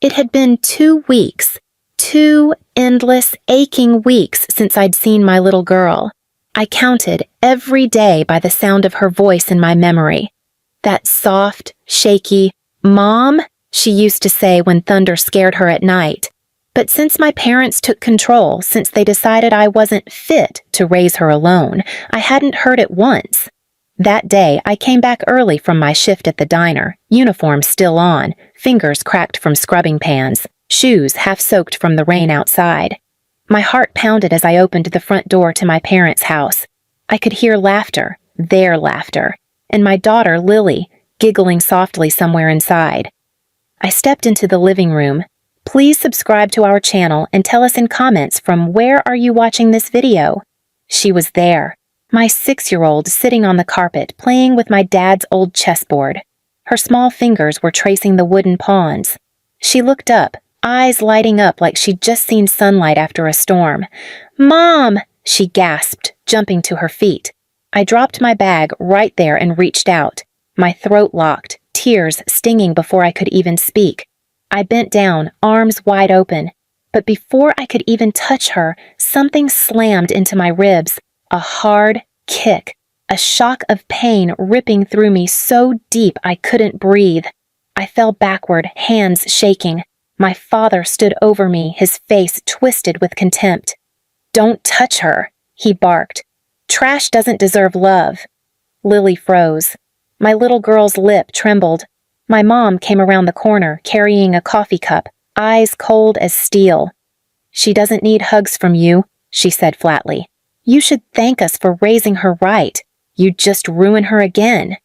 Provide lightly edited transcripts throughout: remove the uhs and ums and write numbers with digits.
It had been 2 weeks, 2 endless, aching weeks since I'd seen my little girl. I counted every day by the sound of her voice in my memory. That soft, shaky, "Mom," she used to say when thunder scared her at night. But since my parents took control, since they decided I wasn't fit to raise her alone, I hadn't heard it once. That day, I came back early from my shift at the diner, uniform still on, fingers cracked from scrubbing pans, shoes half soaked from the rain outside. My heart pounded as I opened the front door to my parents' house. I could hear laughter, their laughter, and my daughter, Lily, giggling softly somewhere inside. I stepped into the living room. Please subscribe to our channel and tell us in comments from where are you watching this video. She was there, my 6-year-old sitting on the carpet playing with my dad's old chessboard. Her small fingers were tracing the wooden pawns. She looked up, eyes lighting up like she'd just seen sunlight after a storm. "Mom!" she gasped, jumping to her feet. I dropped my bag right there and reached out, my throat locked, tears stinging before I could even speak. I bent down, arms wide open, but before I could even touch her, something slammed into my ribs, a hard kick, a shock of pain ripping through me so deep I couldn't breathe. I fell backward, hands shaking. My father stood over me, his face twisted with contempt. "Don't touch her," he barked. "Trash doesn't deserve love." Lily froze. My little girl's lip trembled. My mom came around the corner, carrying a coffee cup, eyes cold as steel. "She doesn't need hugs from you," she said flatly. "You should thank us for raising her right. You'd just ruin her again."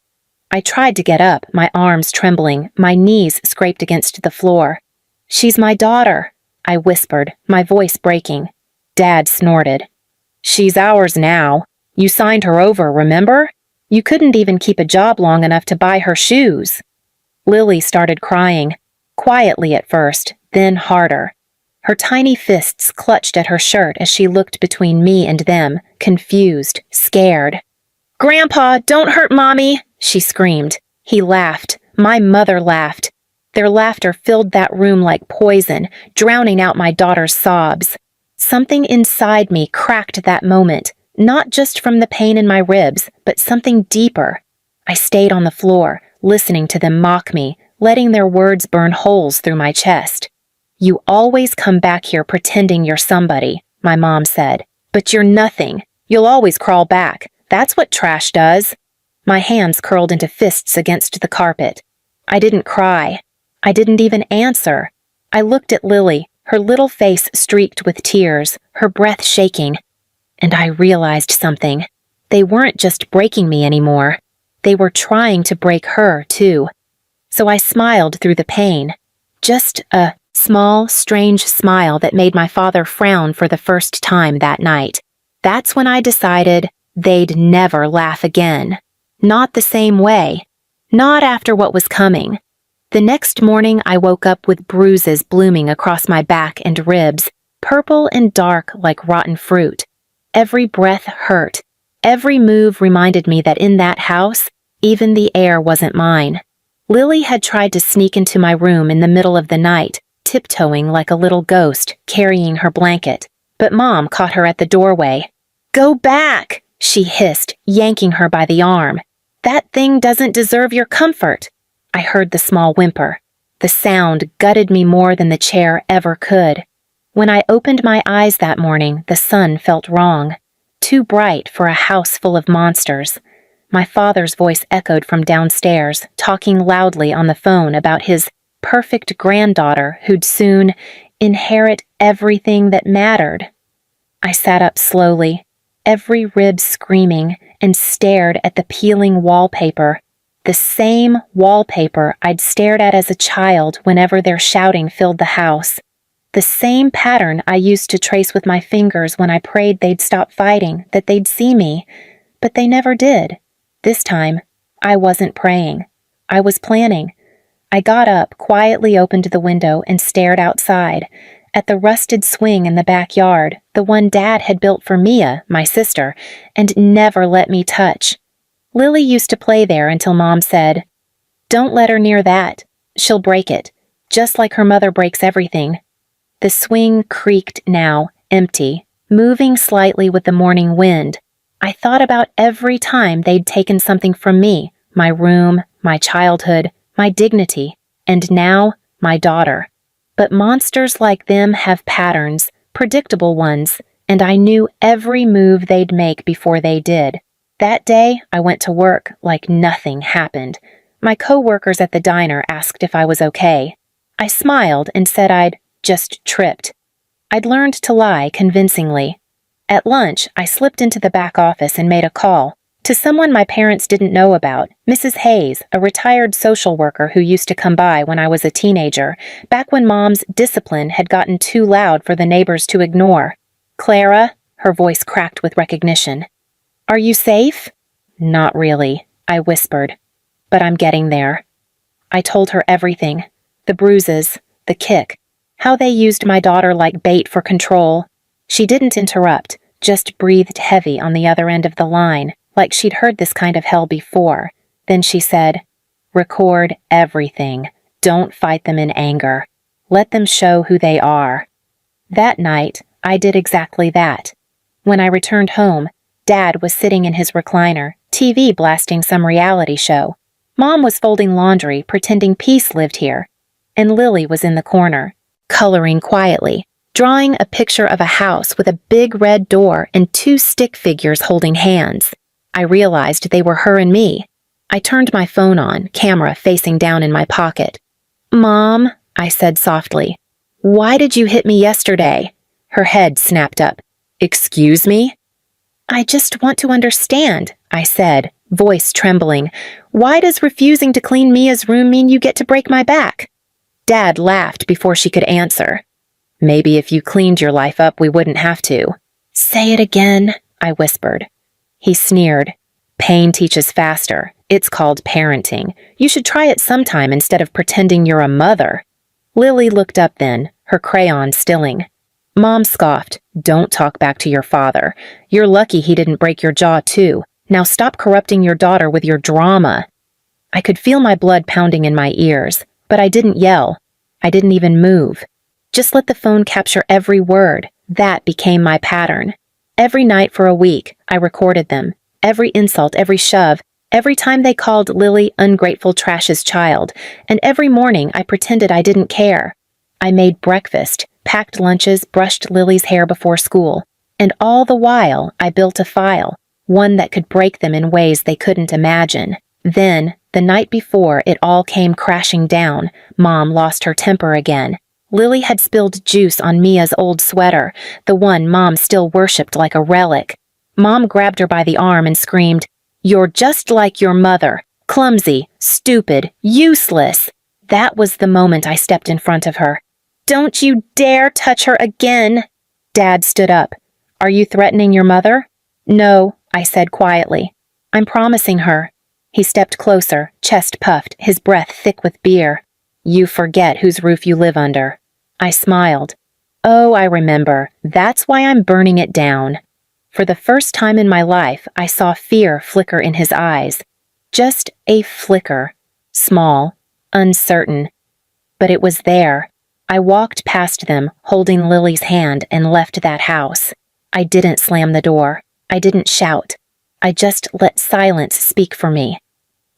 I tried to get up, my arms trembling, my knees scraped against the floor. "She's my daughter," I whispered, my voice breaking. Dad snorted. "She's ours now. You signed her over, remember? You couldn't even keep a job long enough to buy her shoes." Lily started crying, quietly at first, then harder. Her tiny fists clutched at her shirt as she looked between me and them, confused, scared. "Grandpa, don't hurt Mommy!" she screamed. He laughed. My mother laughed. Their laughter filled that room like poison, drowning out my daughter's sobs. Something inside me cracked that moment, not just from the pain in my ribs, but something deeper. I stayed on the floor, listening to them mock me, letting their words burn holes through my chest. "You always come back here pretending you're somebody," my mom said. "But you're nothing. You'll always crawl back. That's what trash does." My hands curled into fists against the carpet. I didn't cry. I didn't even answer. I looked at Lily, her little face streaked with tears, her breath shaking. And I realized something. They weren't just breaking me anymore. They were trying to break her, too. So I smiled through the pain. Just a small, strange smile that made my father frown for the first time that night. That's when I decided they'd never laugh again. Not the same way. Not after what was coming. The next morning I woke up with bruises blooming across my back and ribs, purple and dark like rotten fruit. Every breath hurt. Every move reminded me that in that house, even the air wasn't mine. Lily had tried to sneak into my room in the middle of the night, tiptoeing like a little ghost, carrying her blanket. But Mom caught her at the doorway. "Go back!" she hissed, yanking her by the arm. "That thing doesn't deserve your comfort." I heard the small whimper. The sound gutted me more than the chair ever could. When I opened my eyes that morning, the sun felt wrong. Too bright for a house full of monsters. My father's voice echoed from downstairs, talking loudly on the phone about his perfect granddaughter who'd soon inherit everything that mattered. I sat up slowly, every rib screaming, and stared at the peeling wallpaper. The same wallpaper I'd stared at as a child whenever their shouting filled the house. The same pattern I used to trace with my fingers when I prayed they'd stop fighting, that they'd see me. But they never did. This time, I wasn't praying. I was planning. I got up, quietly opened the window, and stared outside, at the rusted swing in the backyard, the one Dad had built for Mia, my sister, and never let me touch. Lily used to play there until Mom said, "Don't let her near that. She'll break it. just like her mother breaks everything. The swing creaked now, empty, moving slightly with the morning wind. I thought about every time they'd taken something from me, my room, my childhood, my dignity, and now, my daughter. But monsters like them have patterns, predictable ones, and I knew every move they'd make before they did. That day, I went to work like nothing happened. My coworkers at the diner asked if I was okay. I smiled and said I'd just tripped. I'd learned to lie convincingly. At lunch, I slipped into the back office and made a call to someone my parents didn't know about, Mrs. Hayes, a retired social worker who used to come by when I was a teenager, back when Mom's discipline had gotten too loud for the neighbors to ignore. "Clara," her voice cracked with recognition. "Are you safe?" "Not really," I whispered, "but I'm getting there." I told her everything, the bruises, the kick, how they used my daughter like bait for control. She didn't interrupt, just breathed heavy on the other end of the line, like she'd heard this kind of hell before. Then she said, "Record everything. Don't fight them in anger. Let them show who they are." That night, I did exactly that. When I returned home, Dad was sitting in his recliner, TV blasting some reality show. Mom was folding laundry, pretending peace lived here. And Lily was in the corner, coloring quietly, drawing a picture of a house with a big red door and two stick figures holding hands. I realized they were her and me. I turned my phone on, camera facing down in my pocket. "Mom," I said softly, "why did you hit me yesterday?" Her head snapped up. "Excuse me?" "I just want to understand," I said, voice trembling. "Why does refusing to clean Mia's room mean you get to break my back?" Dad laughed before she could answer. "Maybe if you cleaned your life up, we wouldn't have to." "Say it again," I whispered. He sneered. "Pain teaches faster. It's called parenting. You should try it sometime instead of pretending you're a mother." Lily looked up then, her crayon stilling. Mom scoffed. "Don't talk back to your father. You're lucky he didn't break your jaw too. Now stop corrupting your daughter with your drama." I could feel my blood pounding in my ears, but I didn't yell. I didn't even move. Just let the phone capture every word. That became my pattern. Every night for a week, I recorded them. Every insult, every shove, every time they called Lily ungrateful trash's child, and every morning I pretended I didn't care. I made breakfast, packed lunches, brushed Lily's hair before school, and all the while I built a file, one that could break them in ways they couldn't imagine. Then, the night before it all came crashing down, Mom lost her temper again. Lily had spilled juice on Mia's old sweater, the one Mom still worshipped like a relic. Mom grabbed her by the arm and screamed, "You're just like your mother. Clumsy, stupid, useless." That was the moment I stepped in front of her. "Don't you dare touch her again." Dad stood up. "Are you threatening your mother?" "No," I said quietly. "I'm promising her." He stepped closer, chest puffed, his breath thick with beer. "You forget whose roof you live under." I smiled. "Oh, I remember. That's why I'm burning it down." For the first time in my life, I saw fear flicker in his eyes. Just a flicker. Small, uncertain. But it was there. I walked past them, holding Lily's hand, and left that house. I didn't slam the door. I didn't shout. I just let silence speak for me.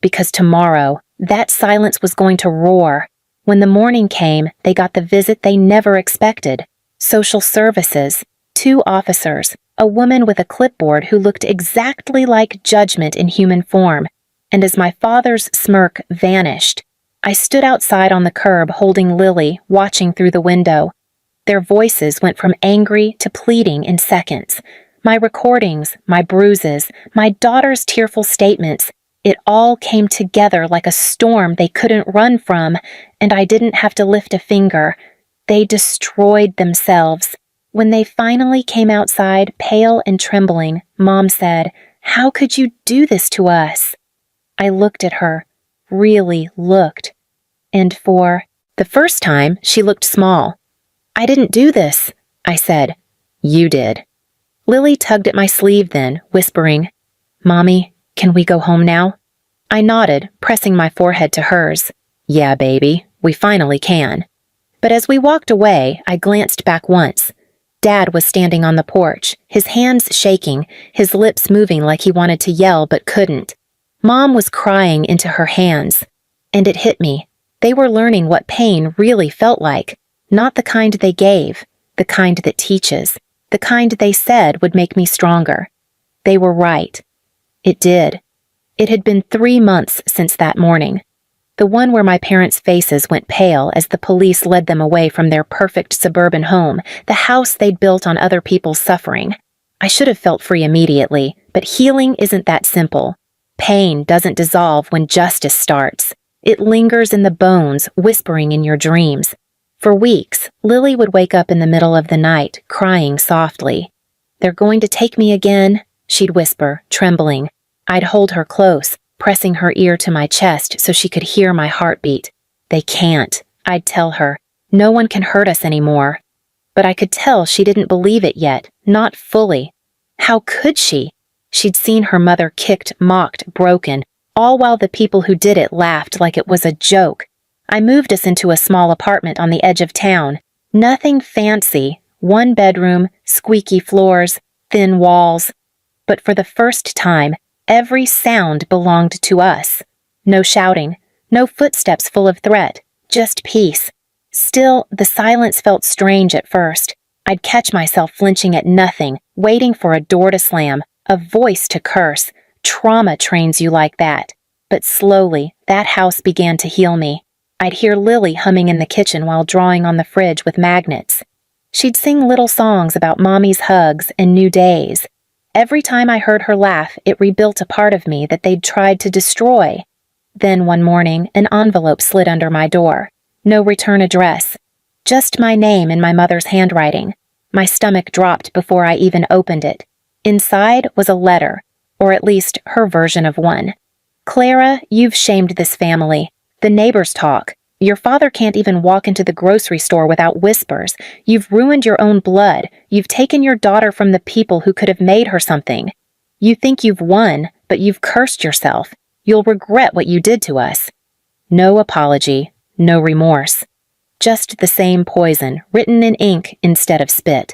Because tomorrow, that silence was going to roar. When the morning came, they got the visit they never expected. Social services, 2 officers, a woman with a clipboard who looked exactly like judgment in human form. And as my father's smirk vanished, I stood outside on the curb holding Lily, watching through the window. Their voices went from angry to pleading in seconds. My recordings, my bruises, my daughter's tearful statements, it all came together like a storm they couldn't run from, and I didn't have to lift a finger. They destroyed themselves. When they finally came outside, pale and trembling, Mom said, "How could you do this to us?" I looked at her, really looked. And for the first time, she looked small. "I didn't do this," I said. "You did." Lily tugged at my sleeve then, whispering, "Mommy, can we go home now?" I nodded, pressing my forehead to hers. "Yeah, baby, We finally can. But as we walked away, I glanced back once. Dad was standing on the porch, his hands shaking, his lips moving like he wanted to yell but couldn't. Mom was crying into her hands. And it hit me. They were learning what pain really felt like. Not the kind they gave, the kind that teaches, the kind they said would make me stronger. They were right. It did. It had been 3 months since that morning. The one where my parents' faces went pale as the police led them away from their perfect suburban home, the house they'd built on other people's suffering. I should have felt free immediately, but healing isn't that simple. Pain doesn't dissolve when justice starts. It lingers in the bones, whispering in your dreams. For weeks, Lily would wake up in the middle of the night, crying softly. "They're going to take me again," she'd whisper, trembling. I'd hold her close, pressing her ear to my chest so she could hear my heartbeat. "They can't," I'd tell her. "No one can hurt us anymore." But I could tell she didn't believe it yet, not fully. How could she? She'd seen her mother kicked, mocked, broken, all while the people who did it laughed like it was a joke. I moved us into a small apartment on the edge of town. Nothing fancy, 1 bedroom, squeaky floors, thin walls. But for the first time, every sound belonged to us. No shouting, no footsteps full of threat, just peace. Still, the silence felt strange at first. I'd catch myself flinching at nothing, waiting for a door to slam, a voice to curse. Trauma trains you like that. But slowly, that house began to heal me. I'd hear Lily humming in the kitchen while drawing on the fridge with magnets. She'd sing little songs about Mommy's hugs and new days. Every time I heard her laugh, it rebuilt a part of me that they'd tried to destroy. Then one morning, an envelope slid under my door. No return address. Just my name in my mother's handwriting. My stomach dropped before I even opened it. Inside was a letter, or at least her version of one. "Clara, you've shamed this family. The neighbors talk. Your father can't even walk into the grocery store without whispers. You've ruined your own blood. You've taken your daughter from the people who could have made her something. You think you've won, but you've cursed yourself. You'll regret what you did to us." No apology, no remorse. Just the same poison, written in ink instead of spit.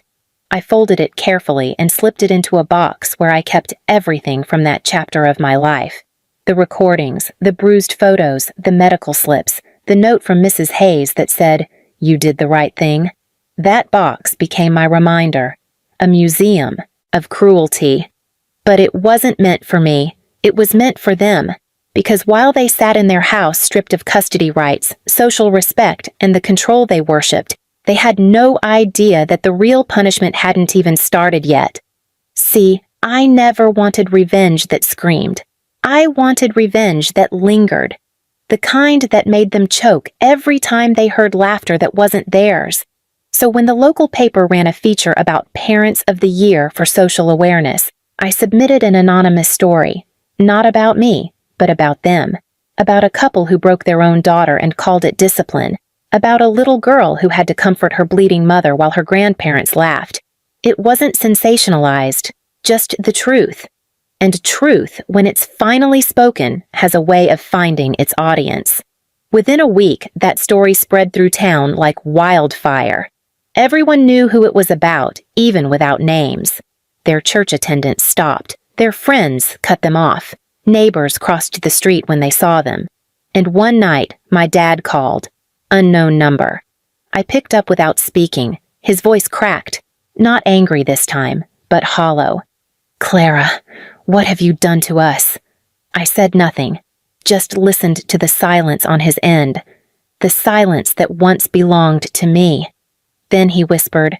I folded it carefully and slipped it into a box where I kept everything from that chapter of my life. The recordings, the bruised photos, the medical slips, the note from Mrs. Hayes that said, "You did the right thing." That box became my reminder, a museum of cruelty. But it wasn't meant for me. It was meant for them. Because while they sat in their house stripped of custody rights, social respect, and the control they worshipped, they had no idea that the real punishment hadn't even started yet. See, I never wanted revenge that screamed. I wanted revenge that lingered. The kind that made them choke every time they heard laughter that wasn't theirs. So when the local paper ran a feature about Parents of the Year for social awareness, I submitted an anonymous story. Not about me, but about them. About a couple who broke their own daughter and called it discipline. About a little girl who had to comfort her bleeding mother while her grandparents laughed. It wasn't sensationalized, just the truth. And truth, when it's finally spoken, has a way of finding its audience. Within a week, that story spread through town like wildfire. Everyone knew who it was about, even without names. Their church attendance stopped. Their friends cut them off. Neighbors crossed the street when they saw them. And one night, my dad called. Unknown number. I picked up without speaking. His voice cracked. Not angry this time, but hollow. "Clara, what have you done to us?" I said nothing, just listened to the silence on his end, the silence that once belonged to me. Then he whispered,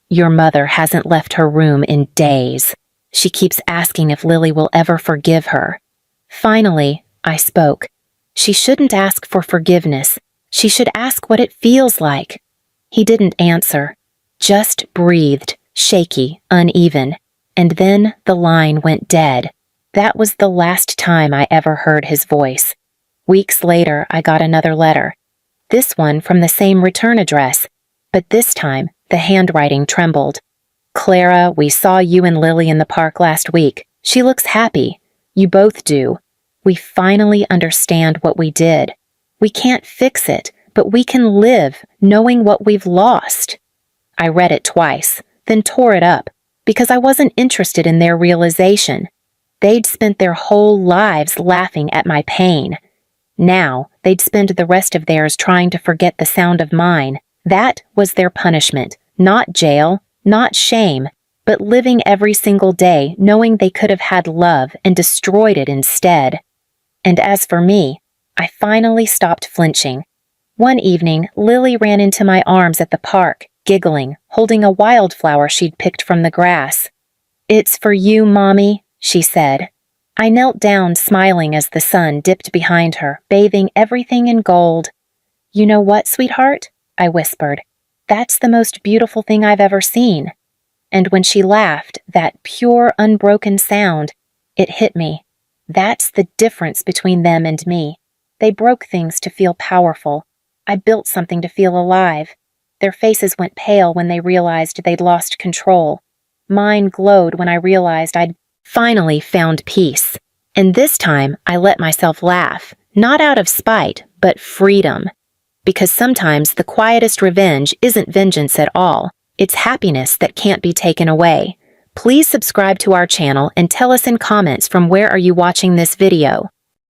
"Your mother hasn't left her room in days. She keeps asking if Lily will ever forgive her." Finally, I spoke. She shouldn't ask for forgiveness. She should ask what it feels like. He didn't answer, just breathed, shaky, uneven. And then the line went dead. That was the last time I ever heard his voice. Weeks later, I got another letter. This one from the same return address. But this time, the handwriting trembled. "Clara, we saw you and Lily in the park last week. She looks happy. You both do. We finally understand what we did. We can't fix it, but we can live knowing what we've lost. I read it twice, then tore it up, because I wasn't interested in their realization. They'd spent their whole lives laughing at my pain. Now, they'd spend the rest of theirs trying to forget the sound of mine. That was their punishment, not jail, not shame, but living every single day knowing they could have had love and destroyed it instead. And as for me, I finally stopped flinching. One evening, Lily ran into my arms at the park, giggling, holding a wildflower she'd picked from the grass. "It's for you, Mommy," she said. I knelt down, smiling as the sun dipped behind her, bathing everything in gold. "You know what, sweetheart?" I whispered. "That's the most beautiful thing I've ever seen." And when she laughed, that pure, unbroken sound, it hit me. That's the difference between them and me. They broke things to feel powerful. I built something to feel alive. Their faces went pale when they realized they'd lost control. Mine glowed when I realized I'd finally found peace. And this time, I let myself laugh, not out of spite, but freedom. Because sometimes the quietest revenge isn't vengeance at all. It's happiness that can't be taken away. Please subscribe to our channel and tell us in comments from where are you watching this video.